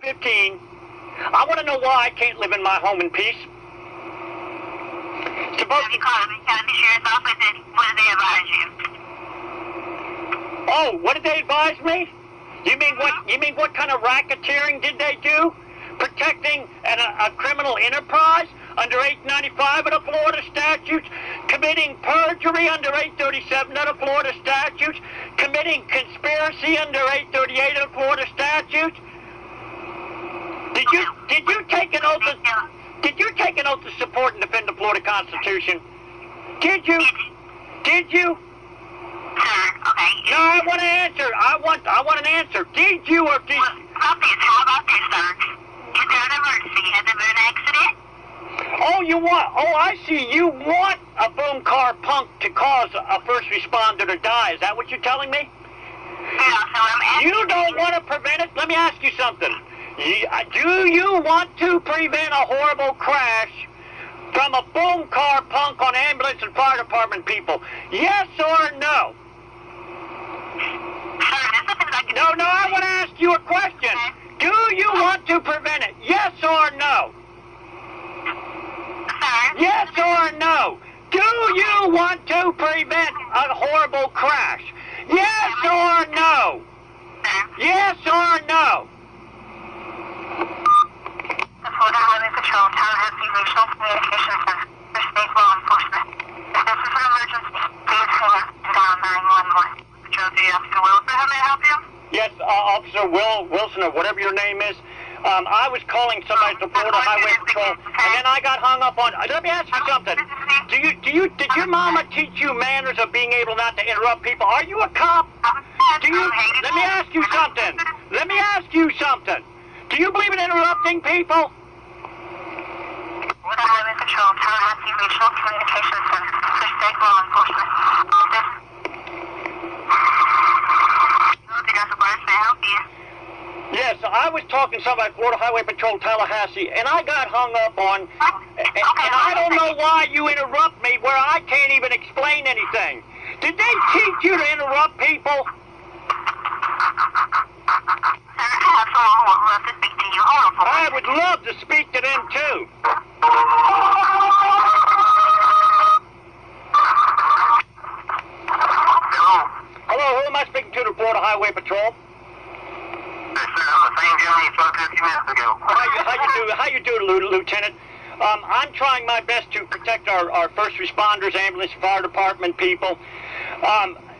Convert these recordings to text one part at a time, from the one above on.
15. I want to know why I can't live in my home in peace. Have you called the county sheriff's office and what did they advise you? Oh, what did they advise me? You mean what? You mean what kind of racketeering did they do? Protecting a criminal enterprise under 895 of the Florida statutes, committing perjury under 837 of the Florida statutes, committing conspiracy under 838 of the Florida statutes. Did you take an oath? Did you take an oath to support and defend the Florida Constitution? Did you? Did you? Sir, okay. No, I want an answer. I want an answer. Did you or did you? How about this, sir? Is there an emergency? Has there been an accident? Oh, you want? Oh, I see. You want a boom car punk to cause a first responder to die. Is that what you're telling me? Yeah, so I'm asking You don't want to prevent it? Let me ask you something. Do you want to prevent a horrible crash from a boom car punk on ambulance and fire department people? Yes or no? Sir, there's nothing that I can No, I want to ask you a question. Do you want to prevent it? Yes or no? Sir? Yes or no? Do you want to prevent a horrible crash? Yes or no? Sir? Yes or no? The Florida Highway Patrol, Tallahassee Regional Communications Center for State Law Enforcement. If this is an emergency, please hang up and dial 911. Patrol Officer Wilson, how may I help you? Yes, Officer Wilson, or whatever your name is. I was calling somebody at the Florida Highway Patrol, and then I got hung up on. Let me ask you something. Did your mama teach you manners of being able not to interrupt people? Are you a cop? Let me ask you something. Let me ask you something. Do you believe in interrupting people? Florida Highway Patrol, Tallahassee Regional Communications Center for State Law Enforcement. May I help you? Yes, I was talking to somebody at Florida Highway Patrol, Tallahassee, and I got hung up on, and I don't know why you interrupt me where I can't even explain anything. Did they teach you to interrupt people? Sir, I have someone who would love to speak to you. Hold on for I would love to speak to them too. Hello. Hello, who am I speaking to? The Florida Highway Patrol? Sir, I'm the same gentleman you spoke to a few minutes ago. How you do, Lieutenant? I'm trying my best to protect our first responders, ambulance, fire department people.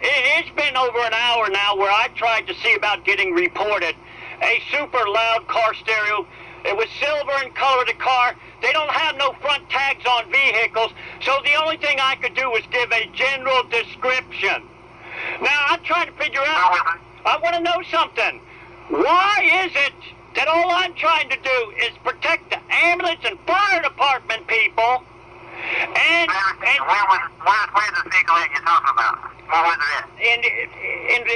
It's been over an hour now where I tried to see about getting reported. A super loud car stereo. It was silver in color, the car. They don't have no front tags on vehicles, so the only thing I could do was give a general description. Now, I'm trying to figure out, I want to know something. Why is it that all I'm trying to do is protect the ambulance and fire department people, and where's the vehicle that you're talking about? Where was it at?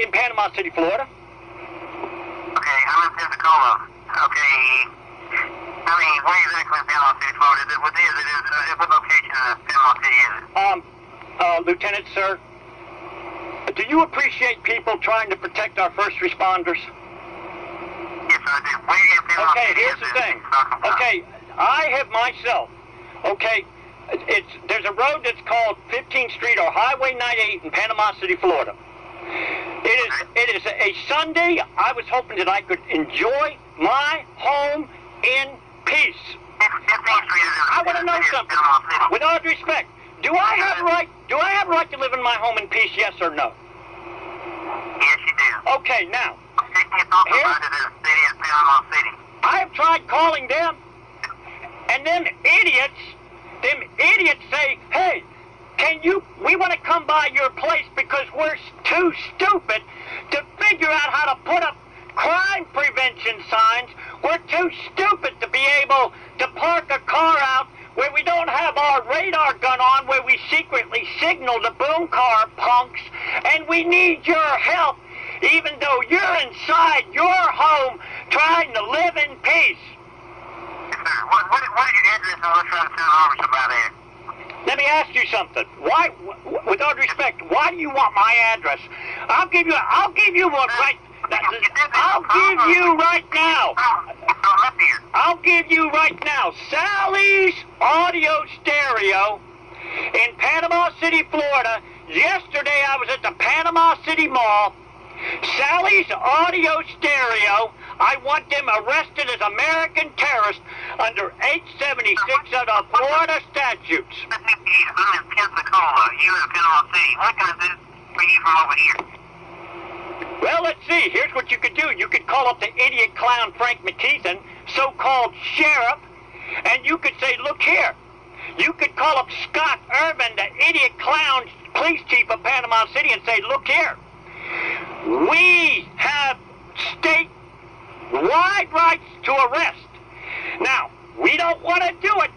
in Panama City, Florida? Okay, I'm in Pensacola. Okay. I mean, where exactly in Panama City, Florida? What location in Panama City is it? Lieutenant, sir, do you appreciate people trying to protect our first responders? Yes, I do. Where in Panama Okay, City here's is the it? thing. Okay, I have myself, okay, there's a road that's called 15th Street or Highway 98 in Panama City, Florida. It is a Sunday. I was hoping that I could enjoy my home in peace. 15th Street is I want to know something. With all due respect, do I have a right to live in my home in peace, yes or no? Yes, you do. Okay, now, It's also found in the city of Panama City. I have tried calling them, and them idiots say, hey, we want to come by your place because we're too stupid to figure out how to put up crime prevention signs. We're too stupid to be able to park a car out where we don't have our radar gun on, where we secretly signal the boom car punks, and we need your help, even though you're inside your home trying to live in peace. Yes, sir. What is your address and what's trying to send over somebody? Let me ask you something. Why, with all due respect, why do you want my address? I'll give you one right. I'll give you right now. give you right now Sally's audio stereo in Panama City, Florida. Yesterday I was at the Panama City Mall. Sally's audio stereo. I want them arrested as American terrorists under 876 of the Florida statutes. I'm in Pensacola. You in Panama City. What can I do for you from over here? Well, let's see. Here's what you could do. You could call up the idiot clown Frank McKeithen, so-called sheriff, and you could say, look here. You could call up Scott Irvin, the idiot clown police chief of Panama City, and say, look here. We have state-wide rights to arrest. Now, we don't want to do it,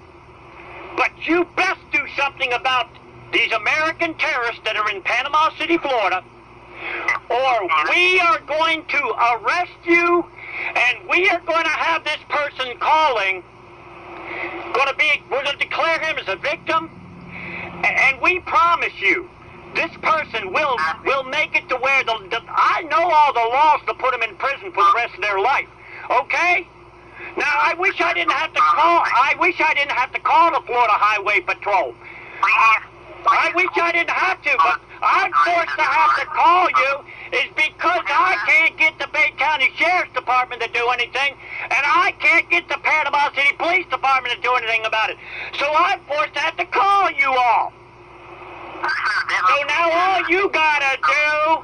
but you best do something about these American terrorists that are in Panama City, Florida, or we are going to arrest you, and we are going to have this person calling, we're going to declare him as a victim, and we promise you, this person will make it to where I know all the laws to put them in prison for the rest of their life. Okay? Now I wish I didn't have to call the Florida Highway Patrol. I wish I didn't have to, but I'm forced to have to call you is because I can't get the Bay County Sheriff's Department to do anything, and I can't get the Panama City Police Department to do anything about it. So I'm forced to have to call you all. So now all you gotta do,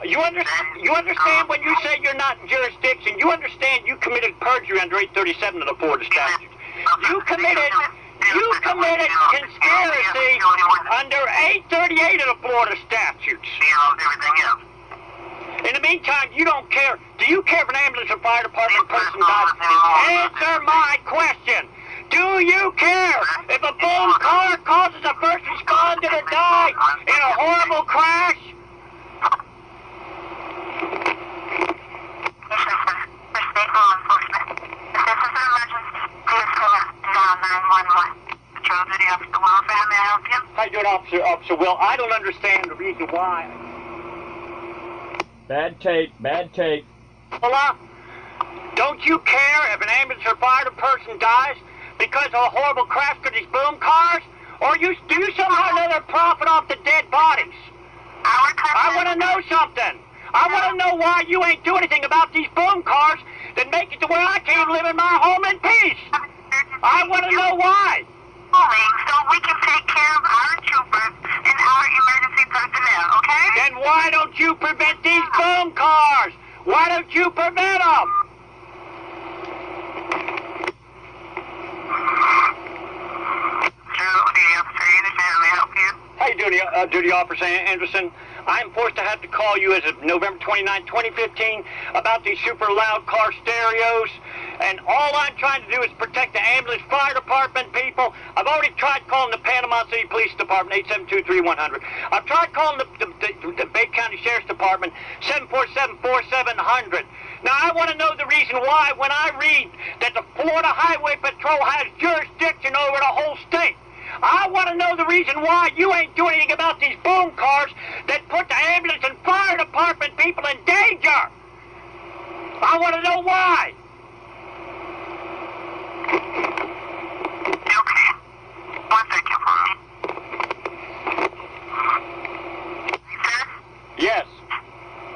you understand when you say you're not in jurisdiction, you understand you committed perjury under 837 of the Florida statute. You committed conspiracy under 838 of the Florida statutes. In the meantime, you don't care. Do you care if an ambulance or fire department person dies? Answer my question. Do you care if a boom car causes a first responder to die in a horrible crash? How you doing, Officer Will? I don't understand the reason why. Bad tape, bad tape. Hello? Don't you care if an ambulance or fire person dies because of a horrible crash for these boom cars? Or do you somehow or another profit off the dead bodies? I want to know something. I want to know why you ain't doing anything about these boom cars that make it to where I can't live in my home in peace. I want to know why. So we can take care of our troopers and our emergency personnel, okay? Then why don't you prevent these boom cars? Why don't you prevent them? How you doing, Duty Officer Anderson? I am forced to have to call you as of November 29, 2015 about these super loud car stereos, and all I'm trying to do is protect the ambulance fire department people. I've already tried calling the Panama City Police Department, 872-3100. I've tried calling the Bay County Sheriff's Department, 747-4700. Now, I want to know the reason why when I read that the Florida Highway Patrol has jurisdiction over the whole state. I want to know the reason why you ain't doing anything about these boom cars that put the ambulance and fire department people in danger. I want to know why. Okay. 1 second for me. Sir? Yes.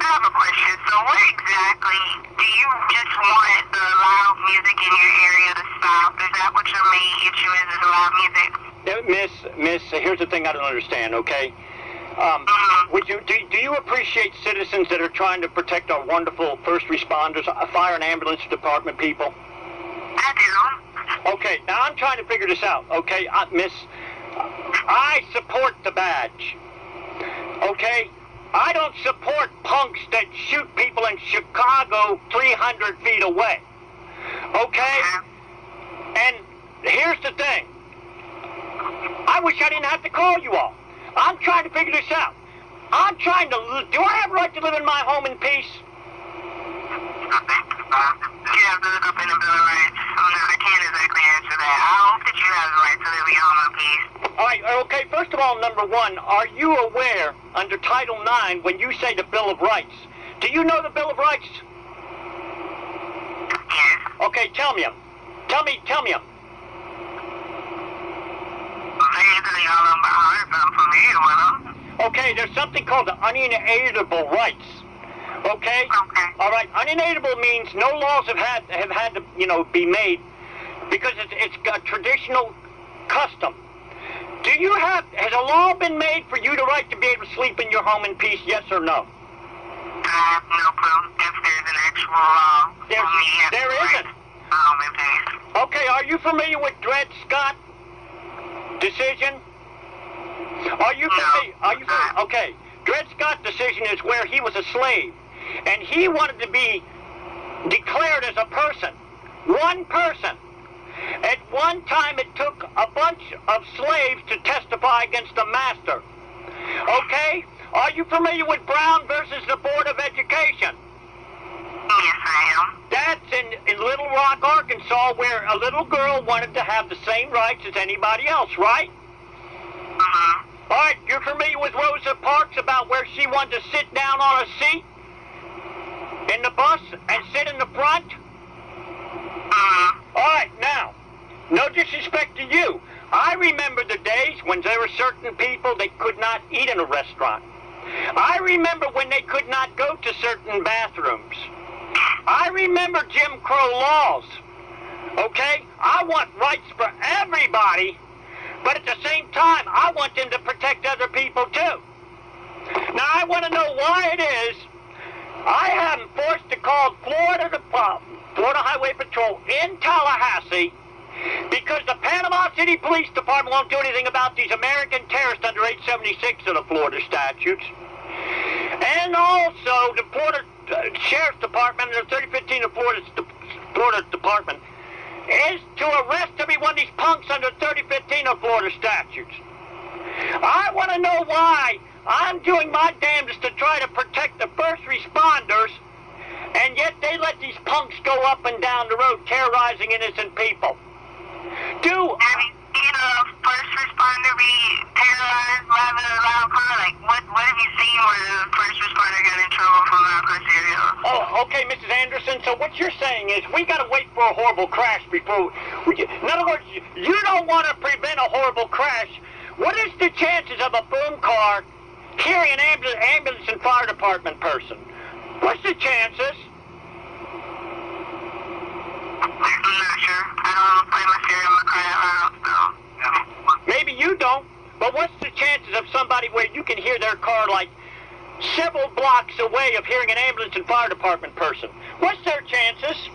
I have a question. So what exactly do you just want the loud music in your area to stop? Is that what your main issue is loud music? Miss, here's the thing I don't understand, okay? Do you appreciate citizens that are trying to protect our wonderful first responders, fire and ambulance department people? I do. Okay, now I'm trying to figure this out, okay? Miss, I support the badge, okay? I don't support punks that shoot people in Chicago 300 feet away, okay? And here's the thing. I wish I didn't have to call you all. I'm trying to figure this out. I'm trying to... Do I have a right to live in my home in peace? You have to look up in the Bill of Rights. I can't exactly answer that. I hope that you have the right to live in your home in peace. All right, okay, first of all, number one, are you aware, under Title IX, when you say the Bill of Rights, do you know the Bill of Rights? Okay, tell me 'em. Tell me 'em. Okay, there's something called the unalienable rights. Okay? Okay. All right. Unalienable means no laws have had to, be made because it's a traditional custom. Has a law been made for you the right to be able to sleep in your home in peace? Yes or no? I have no clue if there's an actual law. There isn't. In peace. Okay. Are you familiar with Dred Scott decision? Are you familiar? Okay. Dred Scott decision is where he was a slave, and he wanted to be declared as a person, one person. At one time, it took a bunch of slaves to testify against the master. Okay? Are you familiar with Brown versus the Board of Education? Yes, I am. That's in Little Rock, Arkansas, where a little girl wanted to have the same rights as anybody else, right? Mm-hmm. All right, you're familiar with Rosa Parks about where she wanted to sit down on a seat in the bus and sit in the front? Mm-hmm. All right, now, no disrespect to you. I remember the days when there were certain people that could not eat in a restaurant. I remember when they could not go to certain bathrooms. I remember Jim Crow laws. Okay? I want rights for everybody, but at the same time, I want them to protect other people too. Now, I want to know why it is I am forced to call Florida Highway Patrol in Tallahassee because the Panama City Police Department won't do anything about these American terrorists under 876 of the Florida statutes. And also the Florida Sheriff's Department under 3015 of Florida Department is to arrest every one of these punks under 3015 of Florida statutes. I want to know why I'm doing my damnedest to try to protect the first responders, and yet they let these punks go up and down the road terrorizing innocent people. Have you seen a first responder be terrorized by the loud car? Like, what have you seen where the first responder got in trouble from that first area? Oh, okay, Mrs. Anderson. So what you're saying is we got to wait for a horrible crash before in other words, you don't want to prevent a horrible crash. What is the chances of a boom car carrying an ambulance and fire department person? What's the chances? I'm not sure. I don't play my stereo in my car out loud, so. Maybe you don't, but what's the chances of somebody where you can hear their car like several blocks away of hearing an ambulance and fire department person? What's their chances?